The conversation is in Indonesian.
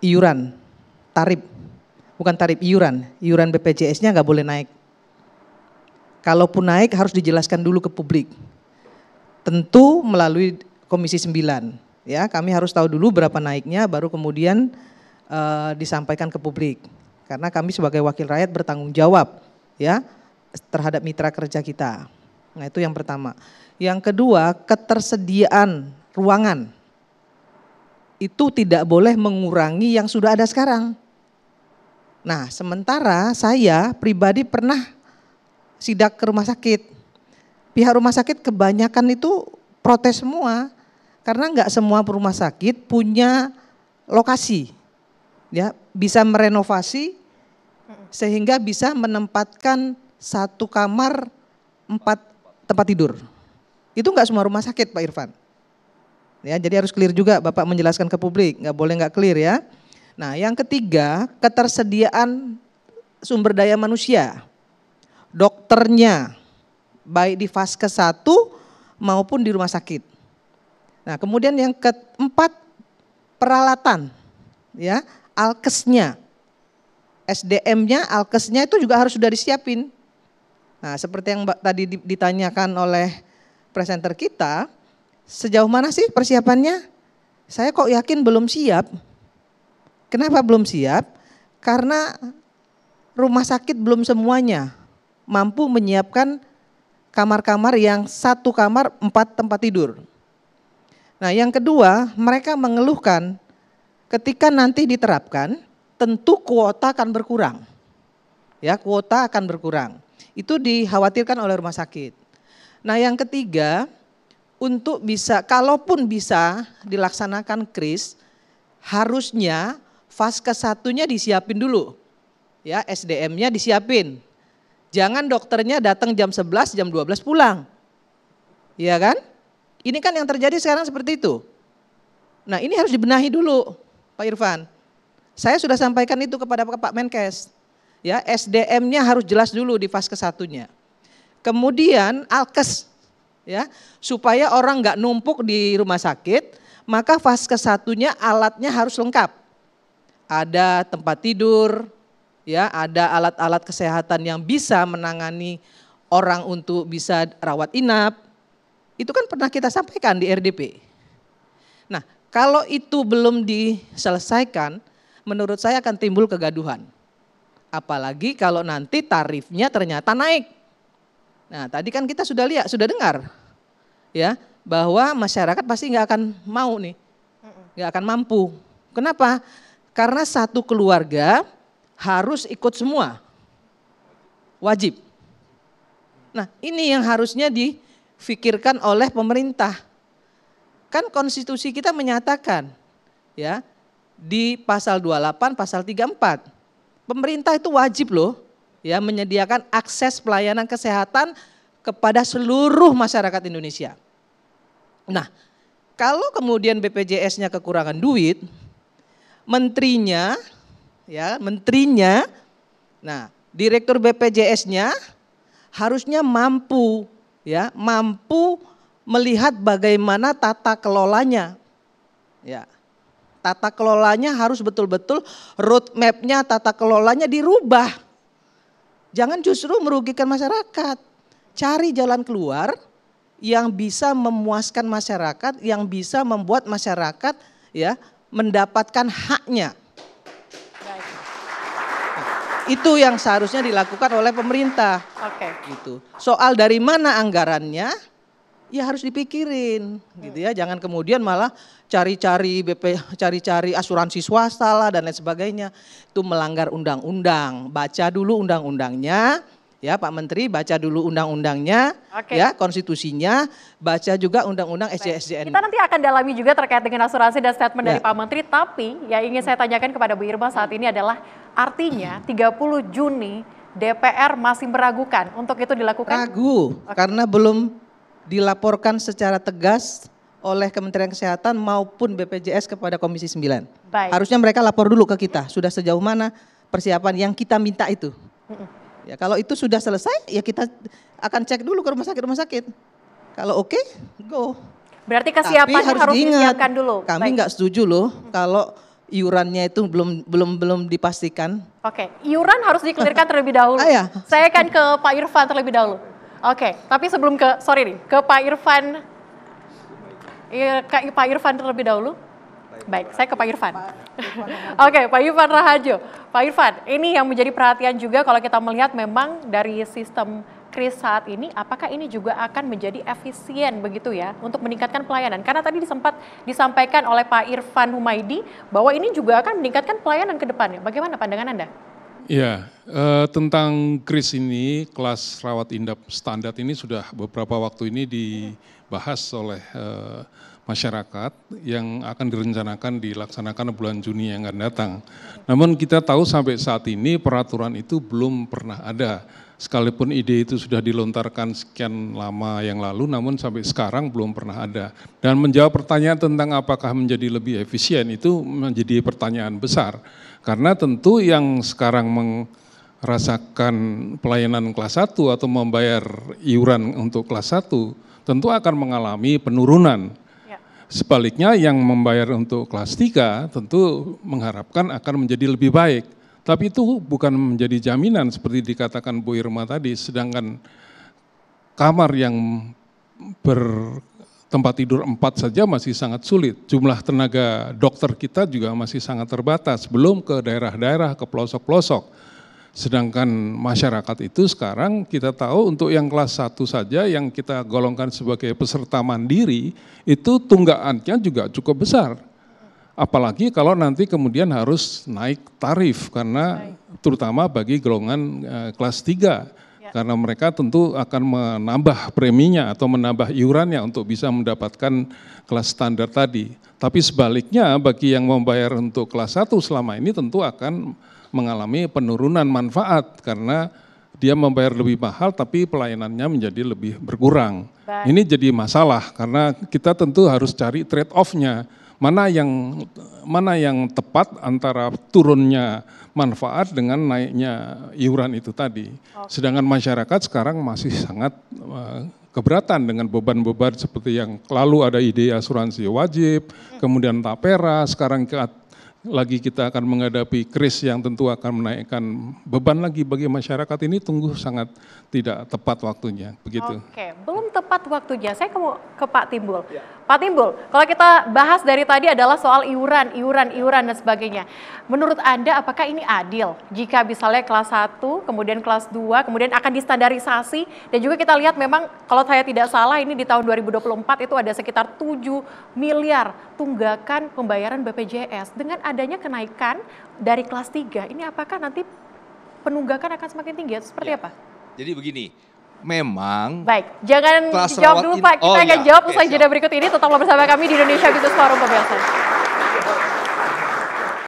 iuran, tarif, bukan tarif, iuran BPJS-nya nggak boleh naik. Kalaupun naik harus dijelaskan dulu ke publik. Tentu melalui Komisi 9. Ya, kami harus tahu dulu berapa naiknya, baru kemudian disampaikan ke publik. Karena kami sebagai wakil rakyat bertanggung jawab ya terhadap mitra kerja kita. Nah, itu yang pertama. Yang kedua, ketersediaan ruangan. Itu tidak boleh mengurangi yang sudah ada sekarang. Nah, sementara saya pribadi pernah sidak ke rumah sakit. Pihak rumah sakit kebanyakan itu protes semua. Karena enggak semua rumah sakit punya lokasi. Ya, bisa merenovasi sehingga bisa menempatkan 1 kamar 4 tempat tidur. Itu enggak semua rumah sakit, Pak Irfan. Ya, jadi harus clear juga Bapak menjelaskan ke publik, enggak boleh enggak clear ya. Nah, yang ketiga, ketersediaan sumber daya manusia. Dokternya baik di Vaskes 1 maupun di rumah sakit. Nah, kemudian yang keempat, peralatan ya, alkesnya. SDM-nya, alkesnya itu juga harus sudah disiapin. Nah, seperti yang tadi ditanyakan oleh presenter kita, sejauh mana sih persiapannya? Saya kok yakin belum siap. Kenapa belum siap? Karena rumah sakit belum semuanya mampu menyiapkan kamar-kamar yang 1 kamar 4 tempat tidur. Nah, yang kedua, mereka mengeluhkan ketika nanti diterapkan tentu kuota akan berkurang. Ya, kuota akan berkurang. Itu dikhawatirkan oleh rumah sakit. Nah, yang ketiga, untuk bisa, kalaupun bisa dilaksanakan kris, harusnya Vaskes 1-nya disiapin dulu. Ya, SDM-nya disiapin. Jangan dokternya datang jam 11, jam 12 pulang. Iya kan? Ini kan yang terjadi sekarang seperti itu. Nah, ini harus dibenahi dulu, Pak Irfan. Saya sudah sampaikan itu kepada Pak Menkes. Ya, SDM-nya harus jelas dulu di Vaskes 1-nya. Kemudian alkes, ya, supaya orang nggak numpuk di rumah sakit, maka Vaskes 1-nya alatnya harus lengkap. Ada tempat tidur, ya, ada alat-alat kesehatan yang bisa menangani orang untuk bisa rawat inap. Itu kan pernah kita sampaikan di RDP. Nah, kalau itu belum diselesaikan, menurut saya akan timbul kegaduhan. Apalagi kalau nanti tarifnya ternyata naik. Nah, tadi kan kita sudah lihat, sudah dengar ya, bahwa masyarakat pasti nggak akan mau nih, nggak akan mampu. Kenapa? Karena satu keluarga harus ikut semua, wajib. Nah, ini yang harusnya difikirkan oleh pemerintah. Kan konstitusi kita menyatakan ya di pasal 28, pasal 34. Pemerintah itu wajib loh ya menyediakan akses pelayanan kesehatan kepada seluruh masyarakat Indonesia. Nah, kalau kemudian BPJS-nya kekurangan duit, menterinya, nah direktur BPJS-nya harusnya mampu melihat bagaimana tata kelolanya. Ya, tata kelolanya harus betul-betul roadmap-nya, tata kelolanya dirubah. Jangan justru merugikan masyarakat. Cari jalan keluar yang bisa memuaskan masyarakat, yang bisa membuat masyarakat ya mendapatkan haknya. Itu yang seharusnya dilakukan oleh pemerintah. Oke. Gitu. Soal dari mana anggarannya, ya harus dipikirin, gitu ya. Jangan kemudian malah cari-cari asuransi swasta lah dan lain sebagainya. Itu melanggar undang-undang. Baca dulu undang-undangnya. Ya, Pak Menteri baca dulu undang-undangnya, ya, konstitusinya, baca juga undang-undang SDSJN. Kita nanti akan dalami juga terkait dengan asuransi dan statement dari Pak Menteri, tapi yang ingin saya tanyakan kepada Bu Irma saat ini adalah artinya 30 Juni DPR masih meragukan untuk itu dilakukan? Ragu, karena belum dilaporkan secara tegas oleh Kementerian Kesehatan maupun BPJS kepada Komisi 9. Baik. Harusnya mereka lapor dulu ke kita, sudah sejauh mana persiapan yang kita minta itu. Ya, kalau itu sudah selesai, ya kita akan cek dulu ke rumah sakit. Kalau oke, go. Berarti kesiapannya harus diingat, disiapkan dulu. Kami nggak setuju loh kalau iurannya itu belum dipastikan. Oke, iuran harus dikelirkan terlebih dahulu. Iya. Saya akan ke Pak Irfan terlebih dahulu. Oke, tapi sebelum ke Pak Irfan, Pak Irfan terlebih dahulu. Baik, saya ke Pak Irfan. Oke, Pak Irfan Raharjo. Pak Irfan, ini yang menjadi perhatian juga kalau kita melihat memang dari sistem KRIS saat ini, apakah ini juga akan menjadi efisien begitu ya untuk meningkatkan pelayanan? Karena tadi sempat disampaikan oleh Pak Irfan Humaydi bahwa ini juga akan meningkatkan pelayanan ke depannya. Bagaimana pandangan Anda? Ya, tentang KRIS ini, kelas rawat inap standar ini sudah beberapa waktu ini dibahas oleh masyarakat yang akan direncanakan dilaksanakan bulan Juni yang akan datang. Namun kita tahu sampai saat ini peraturan itu belum pernah ada. Sekalipun ide itu sudah dilontarkan sekian lama yang lalu, namun sampai sekarang belum pernah ada. Dan menjawab pertanyaan tentang apakah menjadi lebih efisien itu menjadi pertanyaan besar. Karena tentu yang sekarang merasakan pelayanan kelas 1 atau membayar iuran untuk kelas 1 tentu akan mengalami penurunan. Sebaliknya yang membayar untuk kelas 3 tentu mengharapkan akan menjadi lebih baik. Tapi itu bukan menjadi jaminan seperti dikatakan Bu Irma tadi, sedangkan kamar yang bertempat tidur 4 saja masih sangat sulit. Jumlah tenaga dokter kita juga masih sangat terbatas, belum ke daerah-daerah, ke pelosok-pelosok. Sedangkan masyarakat itu sekarang kita tahu untuk yang kelas 1 saja yang kita golongkan sebagai peserta mandiri, itu tunggakannya juga cukup besar. Apalagi kalau nanti kemudian harus naik tarif karena terutama bagi golongan kelas 3. Karena mereka tentu akan menambah preminya atau menambah iurannya untuk bisa mendapatkan kelas standar tadi. Tapi sebaliknya bagi yang membayar untuk kelas 1 selama ini tentu akan mengalami penurunan manfaat karena dia membayar lebih mahal tapi pelayanannya menjadi lebih berkurang. Ini jadi masalah karena kita tentu harus cari trade off-nya. Mana yang tepat antara turunnya manfaat dengan naiknya iuran itu tadi. Sedangkan masyarakat sekarang masih sangat keberatan dengan beban-beban seperti yang lalu ada ide asuransi wajib, kemudian tapera, sekarang lagi kita akan menghadapi KRIS yang tentu akan menaikkan beban lagi bagi masyarakat ini tunggu sangat tidak tepat waktunya, begitu. Oke, belum tepat waktunya. Saya ke Pak Timbul. Ya. Pak Timbul, kalau kita bahas dari tadi adalah soal iuran dan sebagainya. Menurut Anda apakah ini adil jika misalnya kelas 1, kemudian kelas 2, kemudian akan distandarisasi dan juga kita lihat memang kalau saya tidak salah ini di tahun 2024 itu ada sekitar 7 miliar tunggakan pembayaran BPJS. Dengan adanya kenaikan dari kelas 3, ini apakah nanti penunggakan akan semakin tinggi atau seperti apa? Jadi begini, memang... Baik, jangan dijawab dulu Pak, kita akan jawab usai jeda berikut ini. Tetaplah bersama kami di Indonesia Business Forum pemirsa.